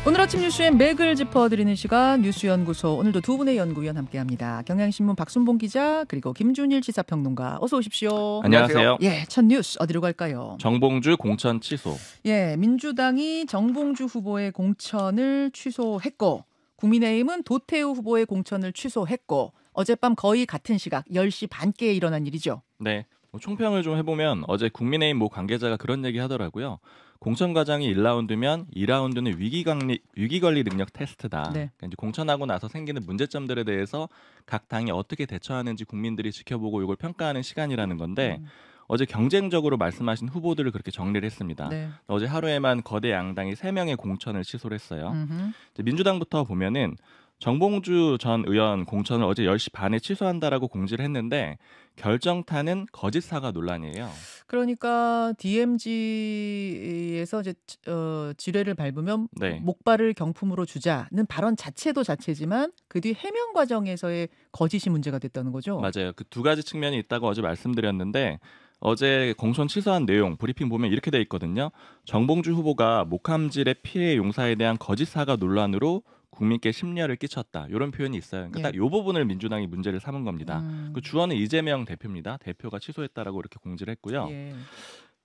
오늘 아침 뉴스의 맥을 짚어드리는 시간 뉴스연구소. 오늘도 두 분의 연구위원 함께합니다. 경향신문 박순봉 기자 그리고 김준일 시사평론가 어서 오십시오. 안녕하세요. 예, 첫 뉴스 어디로 갈까요? 정봉주 공천 취소. 예, 민주당이 정봉주 후보의 공천을 취소했고 국민의힘은 도태우 후보의 공천을 취소했고 어젯밤 거의 같은 시각 10시 반께에 일어난 일이죠. 네. 총평을 좀 해보면 어제 국민의힘 모 관계자가 그런 얘기 하더라고요. 공천 과정이 1라운드면 2라운드는 위기관리 능력 테스트다. 네. 그러니까 이제 공천하고 나서 생기는 문제점들에 대해서 각 당이 어떻게 대처하는지 국민들이 지켜보고 이걸 평가하는 시간이라는 건데 어제 경쟁적으로 말씀하신 후보들을 그렇게 정리를 했습니다. 네. 어제 하루에만 거대 양당이 3명의 공천을 취소를 했어요. 음흠. 민주당부터 보면은 정봉주 전 의원 공천을 어제 10시 반에 취소한다라고 공지를 했는데 결정타는 거짓 사과 논란이에요. 그러니까 DMZ에서 이제 지뢰를 밟으면 네. 목발을 경품으로 주자는 발언 자체도 자체지만 그 뒤 해명 과정에서의 거짓이 문제가 됐다는 거죠. 맞아요. 그 두 가지 측면이 있다고 어제 말씀드렸는데 어제 공천 취소한 내용 브리핑 보면 이렇게 돼 있거든요. 정봉주 후보가 목함질의 피해 용사에 대한 거짓 사과 논란으로 국민께 심려를 끼쳤다. 이런 표현이 있어요. 그러니까 딱 이 부분을 민주당이 문제를 삼은 겁니다. 그 주어는 이재명 대표입니다. 대표가 취소했다라고 이렇게 공지를 했고요. 예.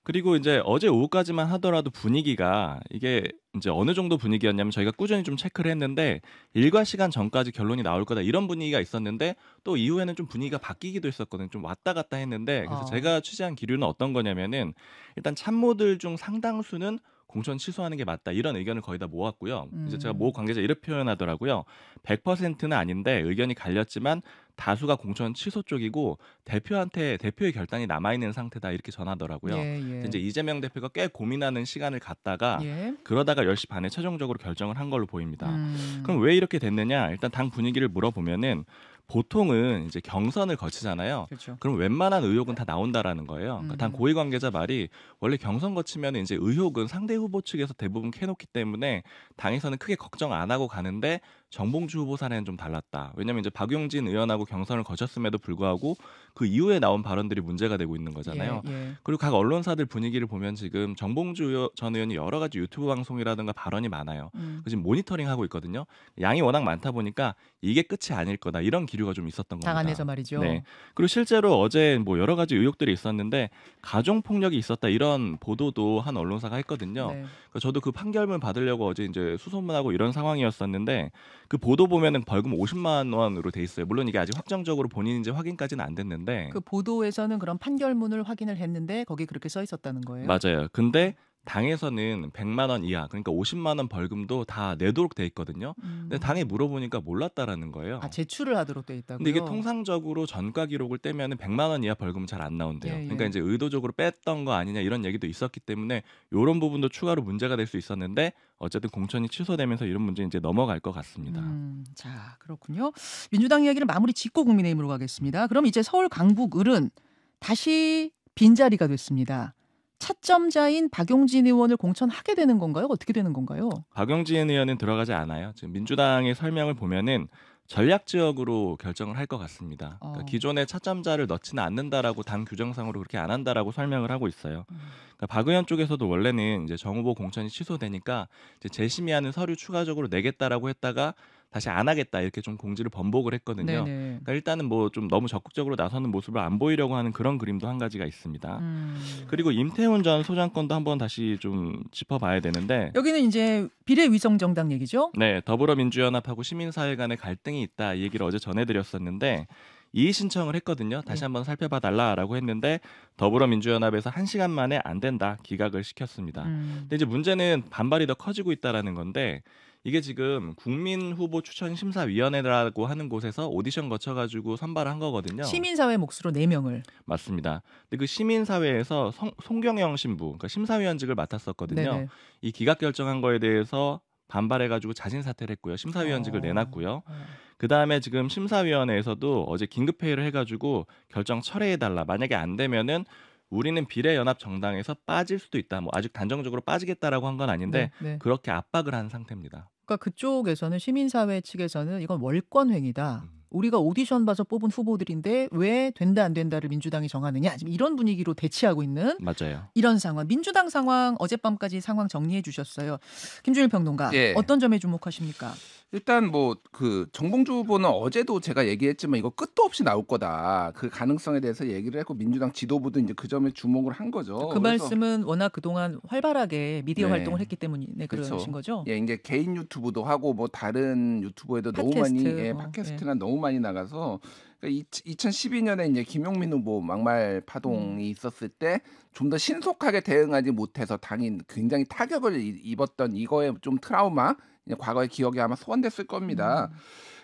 그리고 이제 어제 오후까지만 하더라도 분위기가 이게 이제 어느 정도 분위기였냐면 저희가 꾸준히 좀 체크를 했는데 일과 시간 전까지 결론이 나올 거다 이런 분위기가 있었는데 또 이후에는 좀 분위기가 바뀌기도 했었거든요. 좀 왔다 갔다 했는데 그래서 제가 취재한 기류는 어떤 거냐면은 일단 참모들 중 상당수는 공천 취소하는 게 맞다 이런 의견을 거의 다 모았고요. 이제 제가 모 관계자 이렇게 표현하더라고요. 100%는 아닌데 의견이 갈렸지만 다수가 공천 취소 쪽이고 대표의 결단이 남아 있는 상태다 이렇게 전하더라고요. 예. 이제 이재명 대표가 꽤 고민하는 시간을 갖다가 예. 그러다가 10시 반에 최종적으로 결정을 한 걸로 보입니다. 그럼 왜 이렇게 됐느냐? 일단 당 분위기를 물어보면은 보통은 이제 경선을 거치잖아요. 그렇죠. 그럼 웬만한 의혹은 다 나온다라는 거예요. 그러니까 당 고위 관계자 말이 원래 경선 거치면 이제 의혹은 상대 후보 측에서 대부분 캐놓기 때문에 당에서는 크게 걱정 안 하고 가는데 정봉주 후보 사례는 좀 달랐다. 왜냐하면 이제 박용진 의원하고 경선을 거쳤음에도 불구하고 그 이후에 나온 발언들이 문제가 되고 있는 거잖아요. 예. 그리고 각 언론사들 분위기를 보면 지금 정봉주 전 의원이 여러 가지 유튜브 방송이라든가 발언이 많아요. 지금 모니터링하고 있거든요. 양이 워낙 많다 보니까 이게 끝이 아닐 거다. 이런 기류가 좀 있었던 겁니다. 당 안에서 말이죠. 네. 그리고 실제로 어제 뭐 여러 가지 의혹들이 있었는데 가정 폭력이 있었다 이런 보도도 한 언론사가 했거든요. 네. 그러니까 저도 그 판결문 받으려고 어제 이제 수소문하고 이런 상황이었었는데 그 보도 보면은 벌금 50만 원으로 돼 있어요. 물론 이게 아직 확정적으로 본인인지 확인까지는 안 됐는데 그 보도에서는 그런 판결문을 확인을 했는데 거기 그렇게 써 있었다는 거예요. 맞아요. 근데 당에서는 100만 원 이하 그러니까 50만 원 벌금도 다 내도록 돼 있거든요. 근데 당에 물어보니까 몰랐다라는 거예요. 아, 제출을 하도록 돼 있다고요? 근데 이게 통상적으로 전과 기록을 떼면은 100만 원 이하 벌금은 잘 안 나온대요. 예. 그러니까 이제 의도적으로 뺐던 거 아니냐 이런 얘기도 있었기 때문에 이런 부분도 추가로 문제가 될 수 있었는데 어쨌든 공천이 취소되면서 이런 문제 이제 넘어갈 것 같습니다. 자, 그렇군요. 민주당 이야기를 마무리 짓고 국민의힘으로 가겠습니다. 그럼 이제 서울 강북 을은 다시 빈자리가 됐습니다. 차점자인 박용진 의원을 공천하게 되는 건가요? 어떻게 되는 건가요? 박용진 의원은 들어가지 않아요. 지금 민주당의 설명을 보면은 전략 지역으로 결정을 할 것 같습니다. 그러니까 기존에 차점자를 넣지는 않는다라고 당 규정상으로 그렇게 안 한다라고 설명을 하고 있어요. 그러니까 박 의원 쪽에서도 원래는 이제 정 후보 공천이 취소되니까 이제 재심의하는 서류 추가적으로 내겠다라고 했다가 다시 안 하겠다 이렇게 좀 공지를 번복을 했거든요. 네네. 그러니까 일단은 뭐 좀 너무 적극적으로 나서는 모습을 안 보이려고 하는 그런 그림도 한 가지가 있습니다. 그리고 임태훈 전 소장권도 한번 다시 좀 짚어봐야 되는데 여기는 이제 비례위성정당 얘기죠? 네, 더불어민주연합하고 시민사회 간의 갈등이 있다 이 얘기를 어제 전해드렸었는데 이의 신청을 했거든요. 다시 한번 살펴봐달라라고 했는데 더불어민주연합에서 1시간 만에 안 된다 기각을 시켰습니다. 근데 이제 문제는 반발이 더 커지고 있다라는 건데 이게 지금 국민후보추천심사위원회라고 하는 곳에서 오디션 거쳐가지고 선발을 한 거거든요. 시민사회 몫으로 4명을. 맞습니다. 근데 그 시민사회에서 송경영 신부, 그러니까 심사위원직을 맡았었거든요. 네네. 이 기각 결정한 거에 대해서 반발해가지고 자진 사퇴를 했고요. 심사위원직을 내놨고요. 그 다음에 지금 심사위원회에서도 어제 긴급회의를 해가지고 결정 철회해달라. 만약에 안 되면은 우리는 비례연합 정당에서 빠질 수도 있다. 뭐 아직 단정적으로 빠지겠다라고 한 건 아닌데 네. 그렇게 압박을 한 상태입니다. 그러니까 그쪽에서는 시민사회 측에서는 이건 월권행위다. 우리가 오디션 봐서 뽑은 후보들인데 왜 된다 안 된다를 민주당이 정하느냐. 지금 이런 분위기로 대치하고 있는 맞아요. 이런 상황. 민주당 상황 어젯밤까지 상황 정리해 주셨어요. 김준일 평론가. 예. 어떤 점에 주목하십니까? 일단 뭐 그 정봉주 후보는 어제도 제가 얘기했지만 이거 끝도 없이 나올 거다. 그 가능성에 대해서 얘기를 했고 민주당 지도부도 이제 그 점에 주목을 한 거죠. 그 말씀은 워낙 그동안 활발하게 미디어 네. 활동을 했기 때문에 그렇죠. 그러신 거죠? 예, 이제 개인 유튜브도 하고 뭐 다른 유튜브에도 너무 많이 팟캐스트, 팟캐스트나 너무 많이 나가서 그러니까 2012년에 이제 김용민 후보 막말 파동이 있었을 때 좀 더 신속하게 대응하지 못해서 당이 굉장히 타격을 입었던 이거에 좀 트라우마 과거의 기억이 아마 소환됐을 겁니다.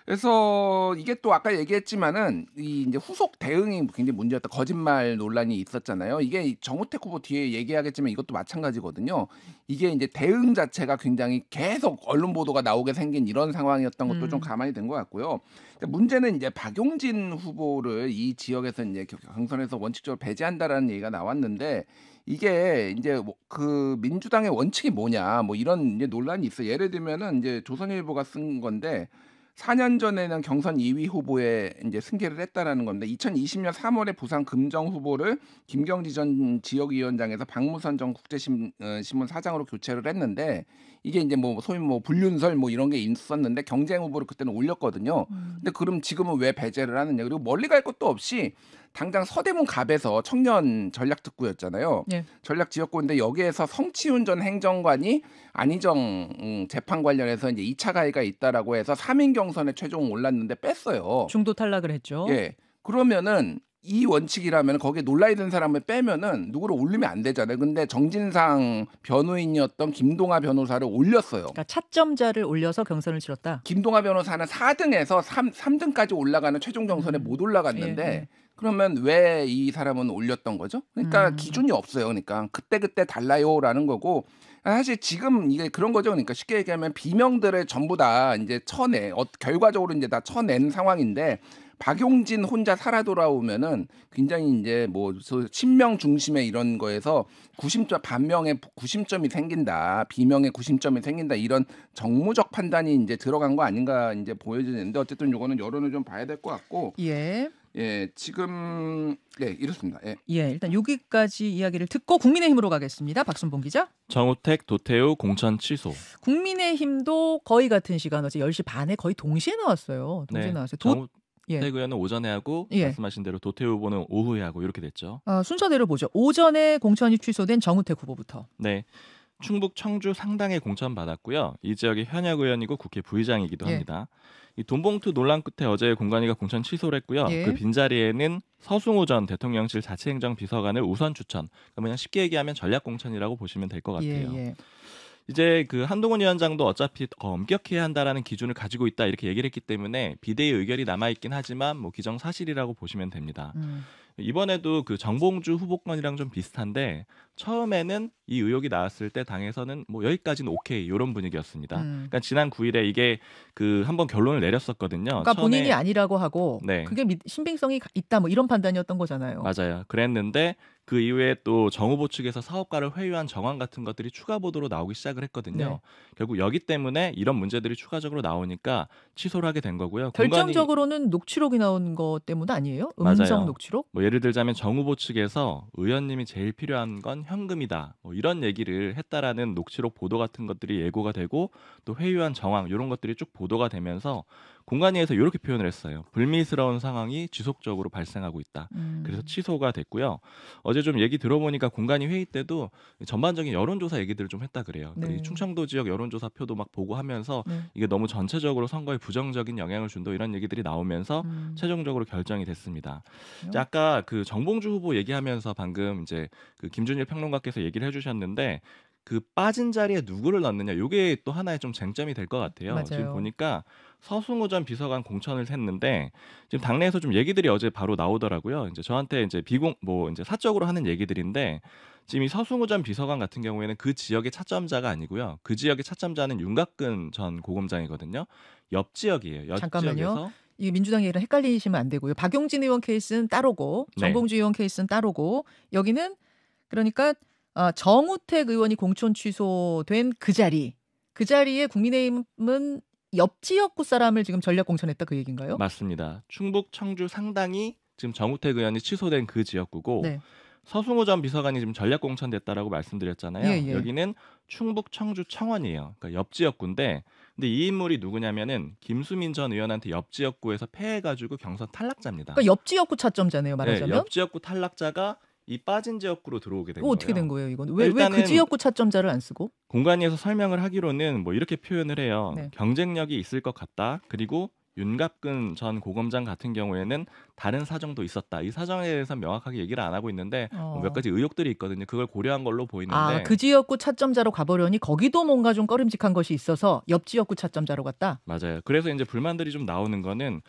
그래서 이게 또 아까 얘기했지만은 이 이제 후속 대응이 굉장히 문제였다. 거짓말 논란이 있었잖아요. 이게 정우택 후보 뒤에 얘기하겠지만 이것도 마찬가지거든요. 이게 이제 대응 자체가 굉장히 계속 언론 보도가 나오게 생긴 이런 상황이었던 것도 좀 가만히 된 것 같고요. 문제는 이제 박용진 후보를 이 지역에서 이제 경선에서 원칙적으로 배제한다라는 얘기가 나왔는데 이게 이제 그 민주당의 원칙이 뭐냐 뭐 이런 이제 논란이 있어요. 예를 들면은 이제 조선일보가 쓴 건데 4년 전에는 경선 2위 후보에 이제 승계를 했다라는 건데 2020년 3월에 부산 금정 후보를 김경지 전 지역위원장에서 박무선 전 국제신문 사장으로 교체를 했는데 이게 이제 뭐 소위 뭐 불륜설 뭐 이런 게 있었는데 경쟁 후보를 그때는 올렸거든요. 근데 그럼 지금은 왜 배제를 하느냐? 그리고 멀리 갈 것도 없이 당장 서대문 갑에서 청년 전략특구였잖아요. 네. 전략 지역구인데 여기에서 성치훈 전 행정관이 안희정 재판 관련해서 이제 2차 가해가 있다라고 해서 3인 경선에 최종 올랐는데 뺐어요. 중도 탈락을 했죠. 예. 그러면은 이 원칙이라면 거기에 논란이 된 사람을 빼면은 누구를 올리면 안 되잖아요. 근데 정진상 변호인이었던 김동아 변호사를 올렸어요. 그러니까 차점자를 올려서 경선을 치렀다. 김동아 변호사는 4등에서 3등까지 올라가는 최종 경선에 못 올라갔는데 예. 그러면 왜 이 사람은 올렸던 거죠? 그러니까 기준이 없어요. 그러니까 그때 달라요라는 거고 사실 지금 이게 그런 거죠. 그러니까 쉽게 얘기하면 비명들을 전부 다 이제 결과적으로 이제 다 쳐낸 상황인데 박용진 혼자 살아 돌아오면은 굉장히 이제 뭐 친명 중심의 이런 거에서 90점 반명의 90점이 생긴다. 비명의 90점이 생긴다. 이런 정무적 판단이 이제 들어간 거 아닌가 이제 보여지는데 어쨌든 요거는 여론을 좀 봐야 될 것 같고. 예. 예, 지금 네, 이렇습니다. 예. 예, 일단 여기까지 이야기를 듣고 국민의힘으로 가겠습니다. 박순봉 기자. 정우택, 도태우 공천 취소. 국민의힘도 거의 같은 시간 어제 10시 반에 거의 동시에 나왔어요. 동시에 나왔어요. 정우택 예. 의원은 오전에 하고 예. 말씀하신 대로 도태우 후보는 오후에 하고 이렇게 됐죠. 순서대로 보죠. 오전에 공천이 취소된 정우택 후보부터. 네. 충북 청주 상당에 공천 받았고요. 이 지역의 현역 의원이고 국회 부의장이기도 합니다. 이 돈봉투 논란 끝에 어제 공관위가 공천 취소를 했고요. 예. 그 빈자리에는 서승우 전 대통령실 자치행정비서관을 우선 추천. 그냥 쉽게 얘기하면 전략 공천이라고 보시면 될 것 같아요. 예. 이제 그 한동훈 위원장도 어차피 엄격해야 한다라는 기준을 가지고 있다 이렇게 얘기를 했기 때문에 비대위 의결이 남아 있긴 하지만 뭐 기정사실이라고 보시면 됩니다. 이번에도 그 정봉주 후보권이랑 좀 비슷한데 처음에는 이 의혹이 나왔을 때 당에서는 뭐 여기까지는 오케이 이런 분위기였습니다. 그러니까 지난 9일에 이게 그 한번 결론을 내렸었거든요. 그러니까 처음에, 본인이 아니라고 하고 네. 그게 신빙성이 있다 뭐 이런 판단이었던 거잖아요. 맞아요. 그랬는데 그 이후에 또 정 후보 측에서 사업가를 회유한 정황 같은 것들이 추가 보도로 나오기 시작을 했거든요. 네. 결국 여기 때문에 이런 문제들이 추가적으로 나오니까 취소를 하게 된 거고요. 결정적으로는 녹취록이 나온 것 때문 아니에요? 음성 맞아요. 녹취록? 뭐 예를 들자면 정 후보 측에서 의원님이 제일 필요한 건 현금이다. 뭐 이런 얘기를 했다라는 녹취록 보도 같은 것들이 예고가 되고 또 회유한 정황 이런 것들이 쭉 보도가 되면서 공관위에서 이렇게 표현을 했어요. 불미스러운 상황이 지속적으로 발생하고 있다. 그래서 취소가 됐고요. 어제 좀 얘기 들어보니까 공관위 회의 때도 전반적인 여론조사 얘기들을 좀 했다 그래요. 네. 이 충청도 지역 여론조사 표도 막 보고하면서 네. 이게 너무 전체적으로 선거에 부정적인 영향을 준다 이런 얘기들이 나오면서 최종적으로 결정이 됐습니다. 이제 아까 그 정봉주 후보 얘기하면서 방금 이제 그 김준일 평론가께서 얘기를 해주셨는데 그 빠진 자리에 누구를 넣느냐 이게 또 하나의 좀 쟁점이 될 것 같아요. 맞아요. 지금 보니까 서승우 전 비서관 공천을 했는데 지금 당내에서 좀 얘기들이 어제 바로 나오더라고요. 이제 저한테 이제 이제 사적으로 하는 얘기들인데 지금 이 서승우 전 비서관 같은 경우에는 그 지역의 차점자가 아니고요. 그 지역의 차점자는 윤곽근 전 고검장이거든요. 옆 지역이에요. 옆 잠깐만요. 지역에서 이 민주당 얘기랑 헷갈리시면 안 되고요. 박용진 의원 케이스는 따로고 정봉주 의원 케이스는 따로고 여기는 그러니까 정우택 의원이 공천 취소된 그 자리에 국민의힘은 옆 지역구 사람을 지금 전략 공천했다 그 얘기인가요? 맞습니다. 충북 청주 상당히 지금 정우택 의원이 취소된 그 지역구고 네. 서승호 전 비서관이 지금 전략 공천됐다라고 말씀드렸잖아요. 예, 예. 여기는 충북 청주 청원이에요. 그러니까 옆 지역구인데 근데 이 인물이 누구냐면은 김수민 전 의원한테 옆 지역구에서 패해가지고 경선 탈락자입니다. 그러니까 옆 지역구 차점자네요, 말하자면. 네, 옆 지역구 탈락자가 이 빠진 지역구로 들어오게 된 거예요. 어떻게 된 거예요, 이건? 왜 그 일단은 지역구 차점자를 안 쓰고? 공관위에서 설명을 하기로는 뭐 이렇게 표현을 해요. 네. 경쟁력이 있을 것 같다. 그리고 윤갑근 전 고검장 같은 경우에는 다른 사정도 있었다. 이 사정에 대해서 명확하게 얘기를 안 하고 있는데 몇 가지 의혹들이 있거든요. 그걸 고려한 걸로 보이는데 그 지역구 차점자로 가보려니 거기도 뭔가 좀 꺼림직한 것이 있어서 옆 지역구 차점자로 갔다? 맞아요. 그래서 이제 불만들이 좀 나오는 거는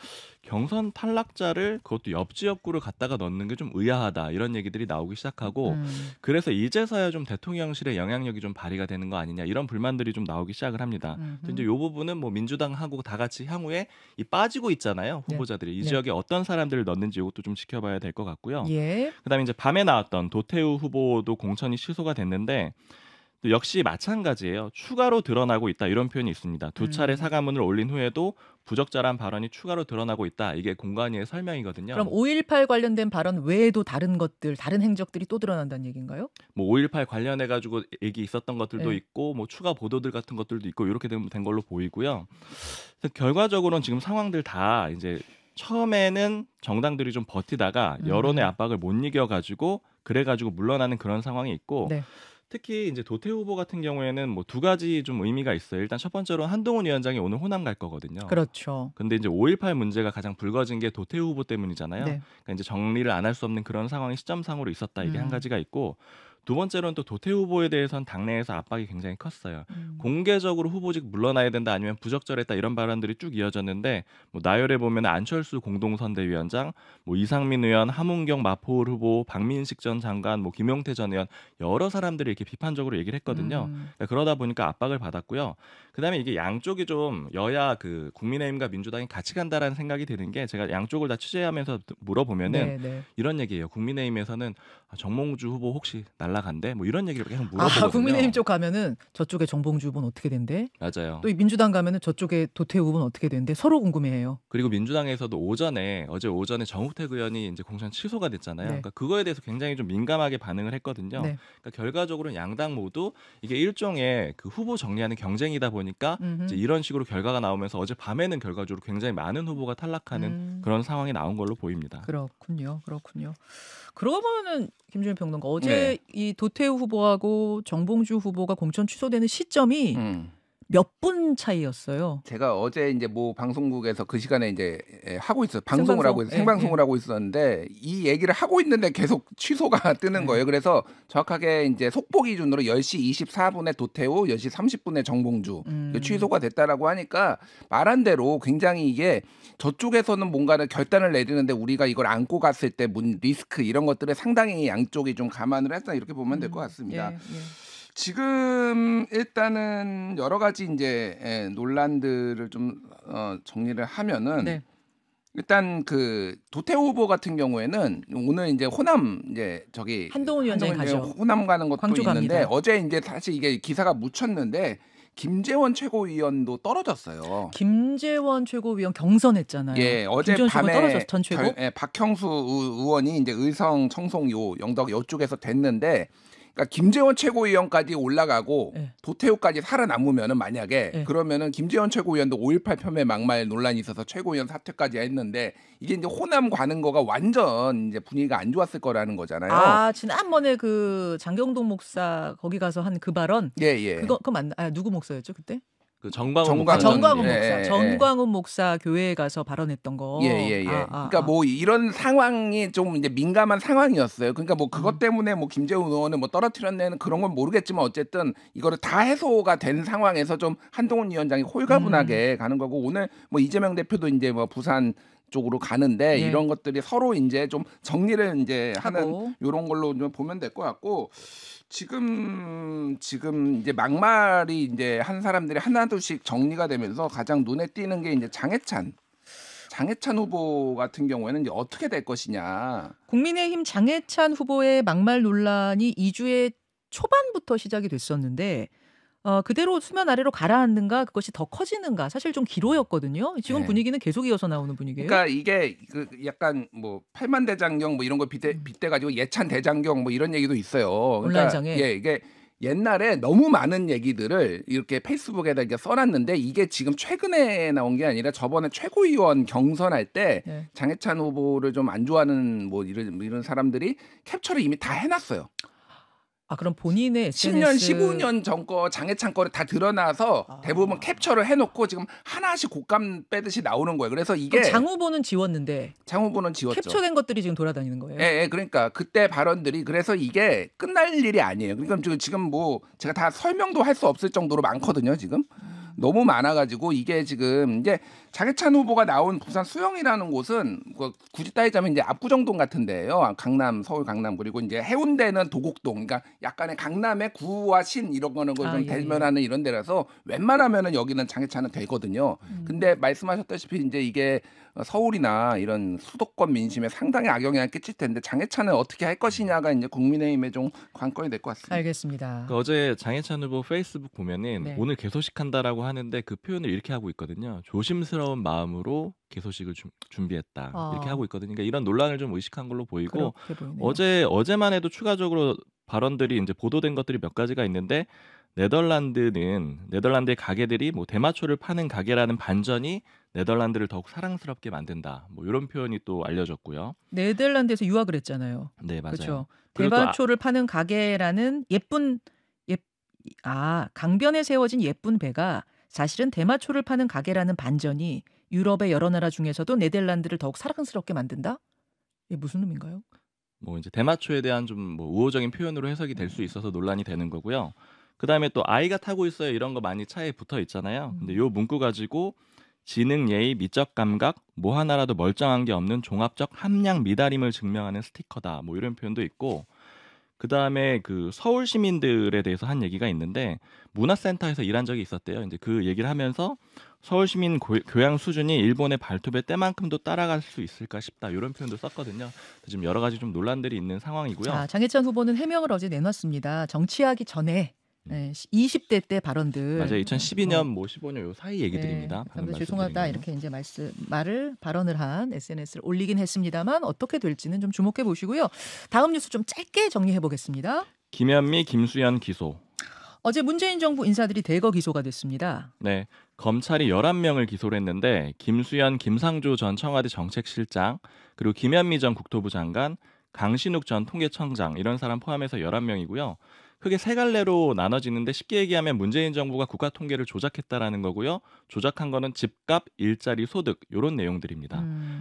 경선 탈락자를 그것도 옆 지역구를 갖다가 넣는 게 좀 의아하다. 이런 얘기들이 나오기 시작하고 그래서 이제서야 좀 대통령실의 영향력이 좀 발휘가 되는 거 아니냐. 이런 불만들이 좀 나오기 시작을 합니다. 이제 이 부분은 뭐 민주당하고 다 같이 향후에 이 빠지고 있잖아요. 후보자들이. 이 네. 지역에 어떤 사람들을 넣는지 이것도 좀 지켜봐야 될 것 같고요. 예. 그다음에 이제 밤에 나왔던 도태우 후보도 공천이 취소가 됐는데 또 역시 마찬가지예요. 추가로 드러나고 있다 이런 표현이 있습니다. 두 차례 사과문을 올린 후에도 부적절한 발언이 추가로 드러나고 있다. 이게 공관위의 설명이거든요. 그럼 5.18 관련된 발언 외에도 다른 것들, 다른 행적들이 또 드러난다는 얘기인가요? 뭐 5.18 관련해 가지고 얘기 있었던 것들도 네. 있고 뭐 추가 보도들 같은 것들도 있고 이렇게 된 걸로 보이고요. 그래서 결과적으로는 지금 상황들 다 이제 처음에는 정당들이 좀 버티다가 여론의 압박을 못 이겨 가지고 그래 가지고 물러나는 그런 상황이 있고 네. 특히 이제 도태우 후보 같은 경우에는 뭐 두 가지 좀 의미가 있어요. 일단 첫 번째로 한동훈 위원장이 오늘 호남 갈 거거든요. 그렇죠. 근데 이제 5.18 문제가 가장 불거진 게 도태우 후보 때문이잖아요. 네. 그러니까 이제 정리를 안 할 수 없는 그런 상황이 시점상으로 있었다. 이게 한 가지가 있고 두 번째로는 또 도태우 후보에 대해서는 당내에서 압박이 굉장히 컸어요. 공개적으로 후보직 물러나야 된다 아니면 부적절했다 이런 발언들이 쭉 이어졌는데 뭐 나열해 보면 안철수 공동선대위원장, 뭐 이상민 의원, 함은경 마포울 후보, 박민식 전 장관, 뭐 김용태 전 의원 여러 사람들이 이렇게 비판적으로 얘기를 했거든요. 그러니까 그러다 보니까 압박을 받았고요. 그다음에 이게 양쪽이 좀 여야 그 국민의힘과 민주당이 같이 간다라는 생각이 드는 게 제가 양쪽을 다 취재하면서 물어보면은 이런 얘기예요. 국민의힘에서는 정몽주 후보 혹시 날라간대? 뭐 이런 얘기를 계속 물어보거든요. 국민의힘 쪽 가면은 저쪽에 정봉주 후보는 어떻게 된대? 맞아요. 또 민주당 가면은 저쪽에 도태우 후보는 어떻게 된대? 서로 궁금해해요. 그리고 민주당에서도 어제 오전에 정우택 의원이 이제 공천 취소가 됐잖아요. 네. 그러니까 그거에 대해서 굉장히 좀 민감하게 반응을 했거든요. 네. 그러니까 결과적으로 양당 모두 이게 일종의 그 후보 정리하는 경쟁이다 보니까 이제 이런 식으로 결과가 나오면서 어제 밤에는 결과적으로 굉장히 많은 후보가 탈락하는 그런 상황이 나온 걸로 보입니다. 그렇군요. 그러고 보면은 김준일 평론가 어제 이 도태우 후보하고 정봉주 후보가 공천 취소되는 시점이 몇 분 차이였어요. 제가 어제 이제 뭐 방송국에서 그 시간에 이제 하고 있어요. 방송을 생방송. 하고 생방송을 하고 있었는데 이 얘기를 하고 있는데 계속 취소가 뜨는 거예요. 그래서 정확하게 이제 속보 기준으로 10시 24분에 도태우, 10시 30분에 정봉주 취소가 됐다라고 하니까 말한 대로 굉장히 이게 저쪽에서는 뭔가를 결단을 내리는데 우리가 이걸 안고 갔을 때 리스크 이런 것들을 상당히 양쪽이 좀 감안을 했다 이렇게 보면 될 것 같습니다. 지금 일단은 여러 가지 이제 논란들을 좀 정리를 하면은 일단 그 도태우 후보 같은 경우에는 오늘 이제 호남 이제 저기 한동훈 위원장이 가죠. 호남 가는 것도 광주 있는데 갑니다. 어제 이제 사실 이게 기사가 묻혔는데 김재원 최고위원도 떨어졌어요. 김재원 최고위원 경선했잖아요. 예, 어제 밤에 떨어졌어, 전 최고? 박형수 의원이 이제 의성, 청송 영덕 이쪽에서 됐는데. 그러니까 김재원 최고위원까지 올라가고 도태우까지 살아남으면은 만약에 그러면은 김재원 최고위원도 5.18 폄훼 막말 논란이 있어서 최고위원 사퇴까지 했는데 이게 이제 호남 가는 거가 완전 이제 분위기가 안 좋았을 거라는 거잖아요. 지난번에 그 장경동 목사 거기 가서 한 그 발언. 그거 맞나? 누구 목사였죠 그때? 그 정광훈 목사. 예. 정광훈 목사 교회에 가서 발언했던 거. 그러니까 뭐 이런 상황이 좀 이제 민감한 상황이었어요. 그러니까 뭐 그것 때문에 뭐 김재훈 의원을 뭐 떨어뜨렸네는 그런 건 모르겠지만 어쨌든 이거를 다 해소가 된 상황에서 좀 한동훈 위원장이 홀가분하게 가는 거고 오늘 뭐 이재명 대표도 이제 뭐 부산 쪽으로 가는데 이런 것들이 서로 이제 좀 정리를 이제 하는 이런 걸로 좀 보면 될 것 같고 지금 이제 막말이 이제 한 사람들이 하나둘씩 정리가 되면서 가장 눈에 띄는 게 이제 장해찬 후보 같은 경우에는 이제 어떻게 될 것이냐. 국민의힘 장해찬 후보의 막말 논란이 2주의 초반부터 시작이 됐었는데 그대로 수면 아래로 가라앉는가 그것이 더 커지는가 사실 좀 기로였거든요. 지금 네. 분위기는 계속 이어서 나오는 분위기예요. 그러니까 이게 그 약간 뭐 팔만대장경 뭐 이런 거 빗대 가지고 예찬 대장경 뭐 이런 얘기도 있어요. 그러니까 온라인상에. 예, 이게 옛날에 너무 많은 얘기들을 이렇게 페이스북에다 이렇게 써놨는데 이게 지금 최근에 나온 게 아니라 저번에 최고위원 경선할 때 네. 장해찬 후보를 좀 안 좋아하는 뭐 이런 사람들이 캡처를 이미 다 해놨어요. 그럼 본인의 10년, SNS 15년 전 거 장해찬 거를 다 드러나서 대부분 캡처를 해놓고 지금 하나씩 곶감 빼듯이 나오는 거예요. 그래서 이게 그럼 장 후보는 지웠는데 장 후보는 지웠죠. 캡처된 것들이 지금 돌아다니는 거예요. 예, 그러니까 그때 발언들이 그래서 이게 끝날 일이 아니에요. 그러니까 지금 뭐 제가 다 설명도 할 수 없을 정도로 많거든요. 지금 너무 많아가지고 이게 지금 이제 장해찬 후보가 나온 부산 수영이라는 곳은 굳이 따지자면 이제 압구정동 같은 데예요. 강남, 서울 강남 그리고 이제 해운대는 도곡동. 그러니까 약간의 강남의 구와 신 이런 거는 좀 예. 대면하는 이런 데라서 웬만하면은 여기는 장해찬은 되거든요. 근데 말씀하셨다시피 이제 이게 서울이나 이런 수도권 민심에 상당히 악영향을 끼칠 텐데 장해찬은 어떻게 할 것이냐가 이제 국민의힘의 좀 관건이 될 것 같습니다. 알겠습니다. 어제 장해찬 후보 페이스북 보면은 네. 오늘 개소식한다라고 하는데 그 표현을 이렇게 하고 있거든요. 조심스러운 마음으로 개소식을 준비했다 이렇게 하고 있거든요. 그러니까 이런 논란을 좀 의식한 걸로 보이고 그렇게 보이네요. 어제만 해도 추가적으로 발언들이 이제 보도된 것들이 몇 가지가 있는데 네덜란드의 가게들이 뭐 대마초를 파는 가게라는 반전이 네덜란드를 더욱 사랑스럽게 만든다. 뭐 이런 표현이 또 알려졌고요. 네덜란드에서 유학을 했잖아요. 네, 맞아요. 그렇죠. 그리고 또 대마초를 파는 가게라는 강변에 세워진 예쁜 배가 사실은 대마초를 파는 가게라는 반전이 유럽의 여러 나라 중에서도 네덜란드를 더욱 사랑스럽게 만든다? 이게 무슨 의미인가요? 뭐 이제 대마초에 대한 좀 뭐 우호적인 표현으로 해석이 될 수 있어서 논란이 되는 거고요. 그다음에 또 아이가 타고 있어요 이런 거 많이 차에 붙어 있잖아요. 근데 요 문구 가지고 지능, 예의, 미적 감각 뭐 하나라도 멀쩡한 게 없는 종합적 함량 미달임을 증명하는 스티커다. 뭐 이런 표현도 있고 그다음에 그 서울 시민들에 대해서 한 얘기가 있는데 문화센터에서 일한 적이 있었대요. 이제 그 얘기를 하면서 서울 시민 교양 수준이 일본의 발톱의 때만큼도 따라갈 수 있을까 싶다. 이런 표현도 썼거든요. 지금 여러 가지 좀 논란들이 있는 상황이고요. 장해찬 후보는 해명을 어제 내놨습니다. 정치하기 전에 20대 때 발언들. 맞아요. 2012년 뭐 15년 요 사이 얘기들입니다. 네, 죄송하다 이렇게 이제 발언을 한 SNS를 올리긴 했습니다만 어떻게 될지는 좀 주목해 보시고요. 다음 뉴스 좀 짧게 정리해 보겠습니다. 김현미, 김수현 기소. 어제 문재인 정부 인사들이 대거 기소가 됐습니다. 네, 검찰이 11명을 기소를 했는데 김수현, 김상조 전 청와대 정책실장 그리고 김현미 전 국토부 장관, 강신욱 전 통계청장 이런 사람 포함해서 11명이고요. 크게 세 갈래로 나눠지는데 쉽게 얘기하면 문재인 정부가 국가 통계를 조작했다라는 거고요. 조작한 거는 집값, 일자리, 소득 이런 내용들입니다.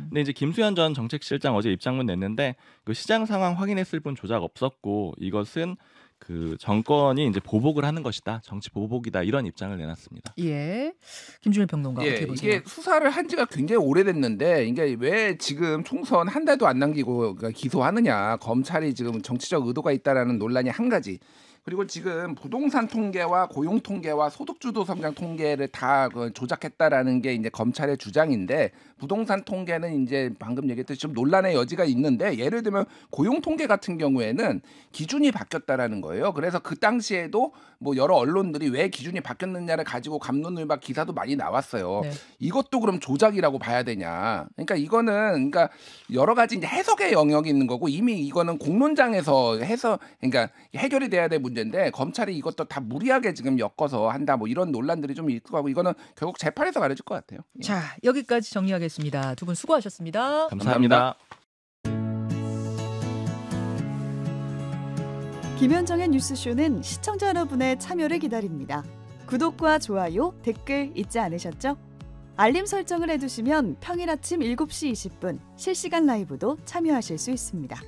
근데 이제 김수현 전 정책실장 어제 입장문 냈는데 그 시장 상황 확인했을 뿐 조작 없었고 이것은 그 정권이 이제 보복을 하는 것이다. 정치 보복이다. 이런 입장을 내놨습니다. 예. 김준일 평론가 어떻게 보세요? 이게 수사를 한 지가 굉장히 오래됐는데 이게 왜 지금 총선 한 달도 안 남기고 기소하느냐. 검찰이 지금 정치적 의도가 있다라는 논란이 한 가지. 그리고 지금 부동산 통계와 고용 통계와 소득주도 성장 통계를 다 조작했다라는 게 이제 검찰의 주장인데 부동산 통계는 이제 방금 얘기했듯이 좀 논란의 여지가 있는데 예를 들면 고용 통계 같은 경우에는 기준이 바뀌었다라는 거예요. 그래서 그 당시에도 뭐 여러 언론들이 왜 기준이 바뀌었느냐를 가지고 갑론을박 기사도 많이 나왔어요. 네. 이것도 그럼 조작이라고 봐야 되냐? 그러니까 이거는 그러니까 여러 가지 이제 해석의 영역이 있는 거고 이미 이거는 공론장에서 그러니까 해결이 돼야 될 문제인데 검찰이 이것도 다 무리하게 지금 엮어서 한다 뭐 이런 논란들이 좀 있고 하고 이거는 결국 재판에서 가려질 것 같아요. 예. 자, 여기까지 정리하겠습니다. 두 분 수고하셨습니다. 감사합니다. 김현정의 뉴스쇼는 시청자 여러분의 참여를 기다립니다. 구독과 좋아요, 댓글 잊지 않으셨죠? 알림 설정을 해두시면 평일 아침 7시 20분 실시간 라이브도 참여하실 수 있습니다.